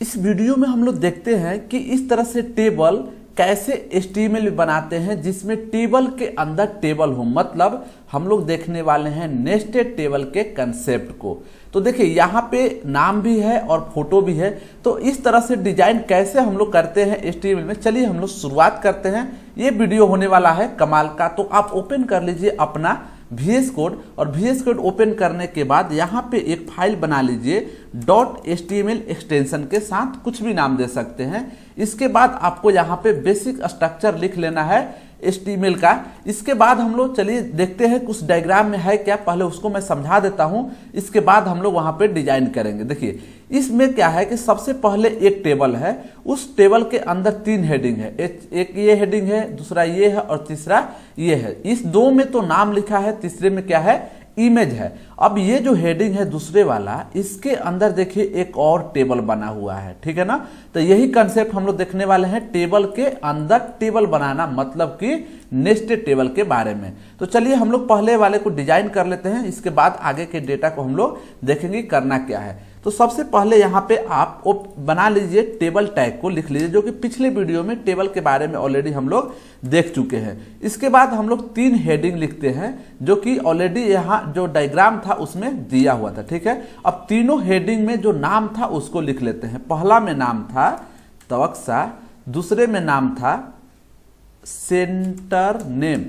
इस वीडियो में हम लोग देखते हैं कि इस तरह से टेबल कैसे HTML बनाते हैं जिसमें टेबल के अंदर टेबल हो। मतलब हम लोग देखने वाले हैं नेस्टेड टेबल के कंसेप्ट को। तो देखिए यहाँ पे नाम भी है और फोटो भी है। तो इस तरह से डिजाइन कैसे हम लोग करते हैं HTML में, चलिए हम लोग शुरुआत करते हैं। ये वीडियो होने वाला है कमाल का। तो आप ओपन कर लीजिए अपना VS कोड और VS कोड ओपन करने के बाद यहाँ पे एक फाइल बना लीजिए .html एक्सटेंशन के साथ, कुछ भी नाम दे सकते हैं। इसके बाद आपको यहाँ पे बेसिक स्ट्रक्चर लिख लेना है HTML का। इसके बाद हम लोग चलिए देखते हैं कुछ डायग्राम में है क्या, पहले उसको मैं समझा देता हूँ, इसके बाद हम लोग वहाँ पे डिजाइन करेंगे। देखिए इसमें क्या है कि सबसे पहले एक टेबल है, उस टेबल के अंदर 3 हेडिंग है। एक ये हेडिंग है, दूसरा ये है और तीसरा ये है। इस 2 में तो नाम लिखा है, तीसरे में क्या है, इमेज है। अब ये जो हेडिंग है दूसरे वाला, इसके अंदर देखिए एक और टेबल बना हुआ है, ठीक है ना। तो यही कंसेप्ट हम लोग देखने वाले हैं, टेबल के अंदर टेबल बनाना, मतलब कि नेस्टेड टेबल के बारे में। तो चलिए हम लोग पहले वाले को डिजाइन कर लेते हैं, इसके बाद आगे के डेटा को हम लोग देखेंगे करना क्या है। तो सबसे पहले यहाँ पे आप बना लीजिए टेबल टैग को, लिख लीजिए, जो कि पिछले वीडियो में टेबल के बारे में ऑलरेडी हम लोग देख चुके हैं। इसके बाद हम लोग 3 हेडिंग लिखते हैं, जो कि ऑलरेडी यहाँ जो डायग्राम था उसमें दिया हुआ था, ठीक है। अब तीनों हेडिंग में जो नाम था उसको लिख लेते हैं। पहला में नाम था तवक्सा, दूसरे में नाम था सेंटर नेम,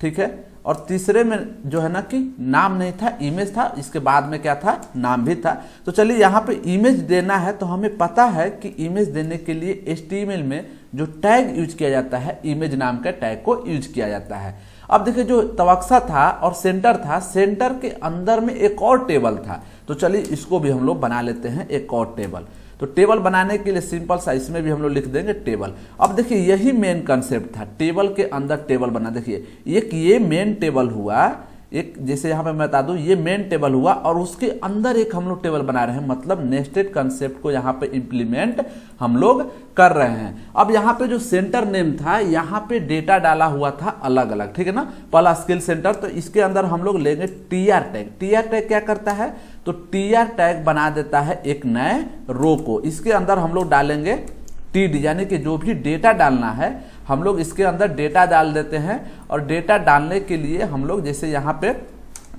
ठीक है, और तीसरे में जो है ना कि नाम नहीं था, इमेज था। इसके बाद में क्या था, नाम भी था। तो चलिए यहाँ पे इमेज देना है, तो हमें पता है कि इमेज देने के लिए HTML में जो टैग यूज किया जाता है, इमेज नाम का टैग को यूज किया जाता है। अब देखिए जो तवक्सा था और सेंटर था, सेंटर के अंदर में एक और टेबल था। तो चलिए इसको भी हम लोग बना लेते हैं एक और टेबल। तो टेबल बनाने के लिए सिंपल सा इसमें भी हम लोग लिख देंगे टेबल। अब देखिए यही मेन कंसेप्ट था, टेबल के अंदर टेबल बना। देखिए एक ये मेन टेबल हुआ, एक जैसे यहाँ पे मैं बता दूं ये मेन टेबल हुआ, और उसके अंदर एक हम लोग टेबल बना रहे हैं। मतलब नेस्टेड कंसेप्ट को यहाँ पे इम्प्लीमेंट हम लोग कर रहे हैं। अब यहाँ पे जो सेंटर नेम था, यहाँ पे डेटा डाला हुआ था अलग अलग, ठीक है ना। पहला स्किल सेंटर, तो इसके अंदर हम लोग लेंगे TR टैग। TR टैग क्या करता है, तो TR टैग बना देता है एक नए रो को। इसके अंदर हम लोग डालेंगे TD, यानी कि जो भी डेटा डालना है हम लोग इसके अंदर डेटा डाल देते हैं। और डेटा डालने के लिए हम लोग जैसे यहाँ पे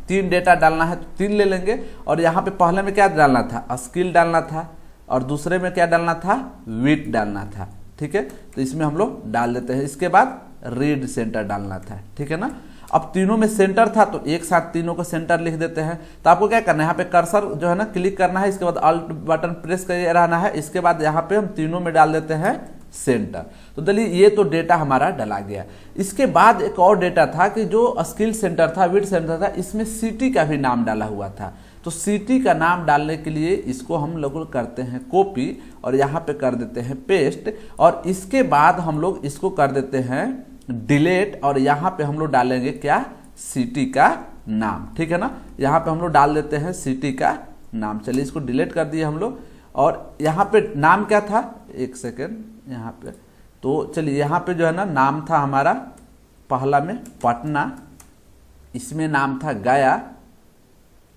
3 डेटा डालना है तो 3 ले लेंगे। और यहाँ पे पहले में क्या डालना था, स्किल डालना था, और दूसरे में क्या डालना था, विथ डालना था, ठीक है। तो इसमें हम लोग डाल देते हैं। इसके बाद रीड सेंटर डालना था, ठीक है ना। अब तीनों में सेंटर था तो एक साथ तीनों को सेंटर लिख देते हैं। तो आपको क्या करना है, यहाँ पे कर्सर जो है ना क्लिक करना है, इसके बाद अल्ट बटन प्रेस कर रहना है। इसके बाद यहाँ पे हम तीनों में डाल देते हैं सेंटर। तो चलिए ये तो डेटा हमारा डला गया। इसके बाद एक और डेटा था कि जो स्किल सेंटर था, विड सेंटर था, इसमें सिटी का भी नाम डाला हुआ था। तो सिटी का नाम डालने के लिए इसको हम लोग करते हैं कॉपी और यहाँ पे कर देते हैं पेस्ट, और इसके बाद हम लोग इसको कर देते हैं डिलीट, और यहाँ पे हम लोग डालेंगे क्या, सिटी का नाम, ठीक है ना। यहाँ पे हम लोग डाल देते हैं सिटी का नाम। चलिए इसको डिलीट कर दिए हम लोग। और यहाँ पे नाम क्या था, एक सेकेंड यहाँ पे, तो चलिए यहाँ पे जो है ना नाम था हमारा, पहला में पटना, इसमें नाम था गया।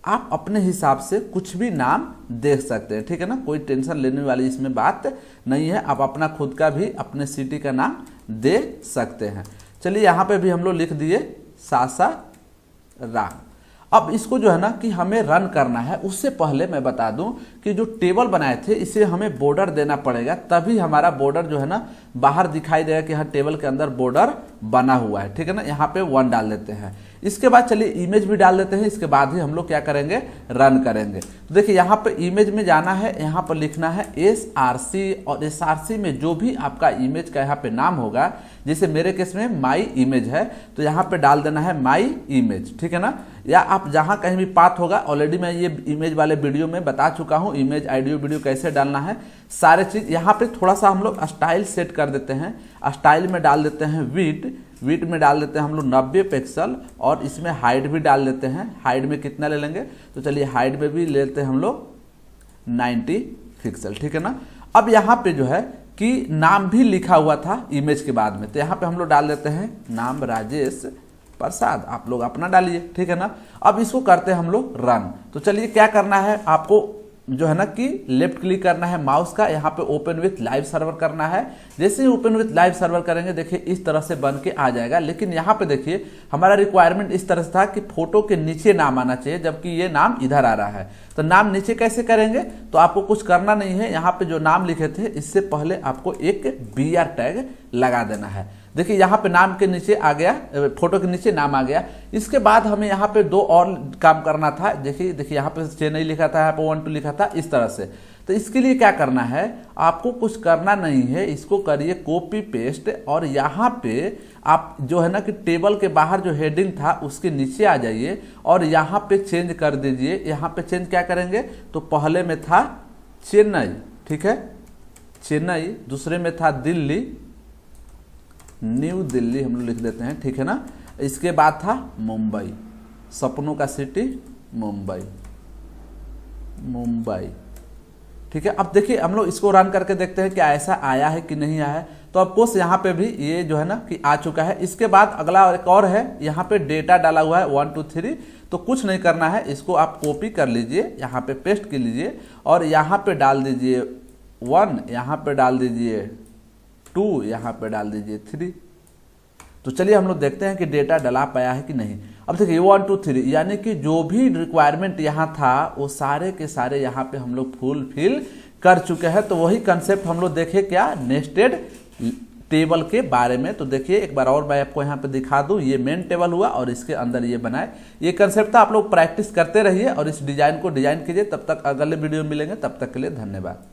आप अपने हिसाब से कुछ भी नाम देख सकते हैं, ठीक है ना, कोई टेंशन लेने वाली इसमें बात नहीं है। आप अपना खुद का भी अपने सिटी का नाम दे सकते हैं। चलिए यहाँ पे भी हम लोग लिख दिए सासाराम। अब इसको जो है ना कि हमें रन करना है, उससे पहले मैं बता दूं कि जो टेबल बनाए थे इसे हमें बॉर्डर देना पड़ेगा, तभी हमारा बॉर्डर जो है ना बाहर दिखाई देगा कि हाँ टेबल के अंदर बॉर्डर बना हुआ है, ठीक है ना। यहाँ पे 1 डाल देते हैं। इसके बाद चलिए इमेज भी डाल देते हैं। इसके बाद ही हम लोग क्या करेंगे, रन करेंगे। तो देखिए यहाँ पे इमेज में जाना है, यहाँ पर लिखना है SRC, और SRC में जो भी आपका इमेज का यहाँ पे नाम होगा, जैसे मेरे केस में माई इमेज है तो यहाँ पे डाल देना है माई इमेज, ठीक है ना। या आप जहाँ कहीं भी पाथ होगा, ऑलरेडी मैं ये इमेज वाले वीडियो में बता चुका हूँ, इमेज ऑडियो वीडियो कैसे डालना है, सारे चीज। यहाँ पे थोड़ा सा हम लोग स्टाइल सेट कर देते हैं। स्टाइल में डाल देते हैं विड्थ में डाल देते हैं हम लोग 90 पिक्सल, और इसमें हाइट भी डाल देते हैं। हाइट में कितना ले लेंगे, तो चलिए हाइट में भी लेते हैं हम लोग 90 पिक्सल, ठीक है ना। अब यहाँ पे जो है कि नाम भी लिखा हुआ था इमेज के बाद में, तो यहाँ पे हम लोग डाल देते हैं नाम राजेश प्रसाद, आप लोग अपना डालिए, ठीक है ना। अब इसको करते हैं हम लोग रन। तो चलिए क्या करना है, आपको जो है ना कि लेफ्ट क्लिक करना है माउस का, यहाँ पे ओपन विथ लाइव सर्वर करना है। जैसे ही ओपन विथ लाइव सर्वर करेंगे देखिए इस तरह से बन के आ जाएगा। लेकिन यहाँ पे देखिए हमारा रिक्वायरमेंट इस तरह से था कि फोटो के नीचे नाम आना चाहिए, जबकि ये नाम इधर आ रहा है। तो नाम नीचे कैसे करेंगे, तो आपको कुछ करना नहीं है, यहाँ पे जो नाम लिखे थे इससे पहले आपको एक BR टैग लगा देना है। देखिए यहाँ पे नाम के नीचे आ गया, फोटो के नीचे नाम आ गया। इसके बाद हमें यहाँ पे दो और काम करना था। देखिए यहाँ पे चेन्नई लिखा था, यहाँ पे 1 2 लिखा था, इस तरह से। तो इसके लिए क्या करना है, आपको कुछ करना नहीं है, इसको करिए कॉपी पेस्ट, और यहाँ पे आप जो है ना कि टेबल के बाहर जो हेडिंग था उसके नीचे आ जाइए और यहाँ पे चेंज कर दीजिए। यहाँ पे चेंज क्या करेंगे, तो पहले में था चेन्नई, ठीक है, चेन्नई, दूसरे में था दिल्ली, न्यू दिल्ली हम लोग लिख देते हैं, ठीक है ना। इसके बाद था मुंबई, सपनों का सिटी मुंबई, मुंबई, ठीक है। अब देखिए हम लोग इसको रन करके देखते हैं क्या ऐसा आया है कि नहीं आया है। तो ऑफकोर्स यहाँ पे भी ये जो है ना कि आ चुका है। इसके बाद अगला एक और है, यहाँ पे डेटा डाला हुआ है 1 2 3। तो कुछ नहीं करना है, इसको आप कॉपी कर लीजिए, यहाँ पे पेस्ट कर लीजिए और यहाँ पे डाल दीजिए 1, यहाँ पे डाल दीजिए 2, यहाँ पे डाल दीजिए 3। तो चलिए हम लोग देखते हैं कि डेटा डला पाया है कि नहीं। अब देखिए 1 2 3 यानी कि जो भी रिक्वायरमेंट यहाँ था वो सारे के सारे यहाँ पे हम लोग फुलफिल कर चुके हैं। तो वही कंसेप्ट हम लोग देखे क्या, नेस्टेड टेबल के बारे में। तो देखिए एक बार और मैं आपको यहाँ पे दिखा दूं, ये मेन टेबल हुआ और इसके अंदर ये बनाए। ये कंसेप्ट था, आप लोग प्रैक्टिस करते रहिए और इस डिजाइन को डिजाइन कीजिए। तब तक अगले वीडियो में मिलेंगे, तब तक के लिए धन्यवाद।